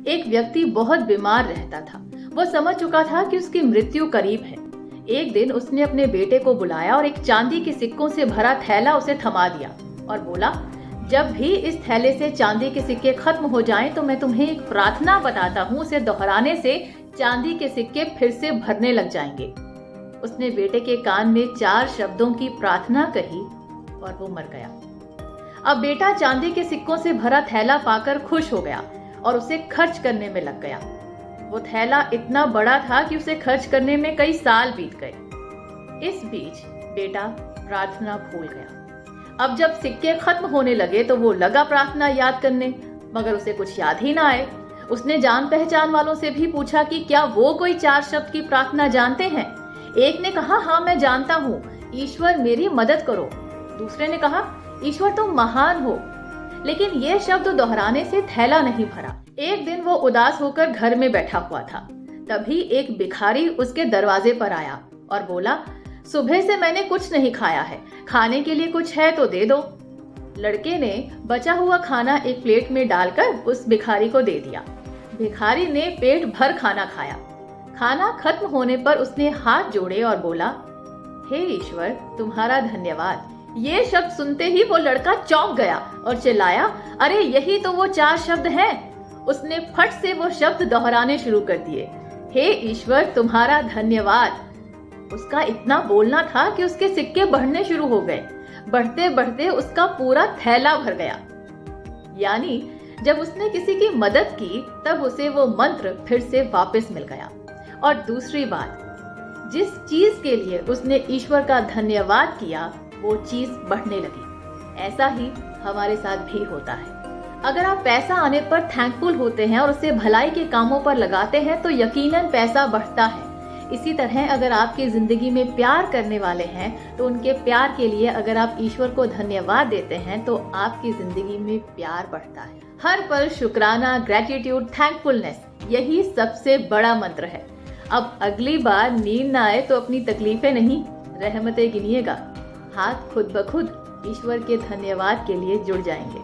एक व्यक्ति बहुत बीमार रहता था। वो समझ चुका था कि उसकी मृत्यु करीब है। एक दिन उसने अपने बेटे को बुलाया और एक चांदी के सिक्कों से भरा थैला उसे थमा दिया और बोला, जब भी इस थैले से चांदी के सिक्के खत्म हो जाएं तो मैं तुम्हें एक प्रार्थना बताता हूँ, उसे दोहराने से चांदी के सिक्के फिर से भरने लग जाएंगे। उसने बेटे के कान में 4 शब्दों की प्रार्थना कही और वो मर गया। अब बेटा चांदी के सिक्कों से भरा थैला पाकर खुश हो गया और उसे खर्च करने में लग गया। वो थैला इतना बड़ा था कि उसे खर्च करने में कई साल बीत गए। इस बीच बेटा प्रार्थना भूल गया। अब जब सिक्के खत्म होने लगे तो वो लगा प्रार्थना याद करने, मगर उसे कुछ याद ही ना आए। उसने जान पहचान वालों से भी पूछा कि क्या वो कोई 4 शब्द की प्रार्थना जानते हैं। एक ने कहा, हाँ मैं जानता हूँ, ईश्वर मेरी मदद करो। दूसरे ने कहा, ईश्वर तुम महान हो। लेकिन ये शब्द दोहराने से थैला नहीं भरा। एक दिन वो उदास होकर घर में बैठा हुआ था। तभी एक भिखारी उसके दरवाजे पर आया और बोला, सुबह से मैंने कुछ नहीं खाया है, खाने के लिए कुछ है तो दे दो। लड़के ने बचा हुआ खाना एक प्लेट में डालकर उस भिखारी को दे दिया। भिखारी ने पेट भर खाना खाया। खाना खत्म होने पर उसने हाथ जोड़े और बोला, हे ईश्वर तुम्हारा धन्यवाद। ये शब्द सुनते ही वो लड़का चौंक गया और चिल्लाया, अरे यही तो वो 4 शब्द हैं। उसने फट से वो शब्द दोहराने शुरू कर दिए, हे ईश्वर तुम्हारा धन्यवाद। उसका इतना बोलना था कि उसके सिक्के बढ़ने शुरू हो गए। बढ़ते बढ़ते उसका पूरा थैला भर गया। यानी जब उसने किसी की मदद की तब उसे वो मंत्र फिर से वापस मिल गया। और दूसरी बात, जिस चीज के लिए उसने ईश्वर का धन्यवाद किया वो चीज बढ़ने लगी। ऐसा ही हमारे साथ भी होता है। अगर आप पैसा आने पर थैंकफुल होते हैं और उसे भलाई के कामों पर लगाते हैं तो यकीनन पैसा बढ़ता है। इसी तरह अगर आपकी जिंदगी में प्यार करने वाले हैं तो उनके प्यार के लिए अगर आप ईश्वर को धन्यवाद देते हैं तो आपकी जिंदगी में प्यार बढ़ता है। हर पल शुक्राना, ग्रेटिट्यूड, थैंकफुलनेस, यही सबसे बड़ा मंत्र है। अब अगली बार नींद ना आए तो अपनी तकलीफें नहीं, रहमतें गिनिएगा। हाथ खुद ब खुद ईश्वर के धन्यवाद के लिए जुड़ जाएंगे।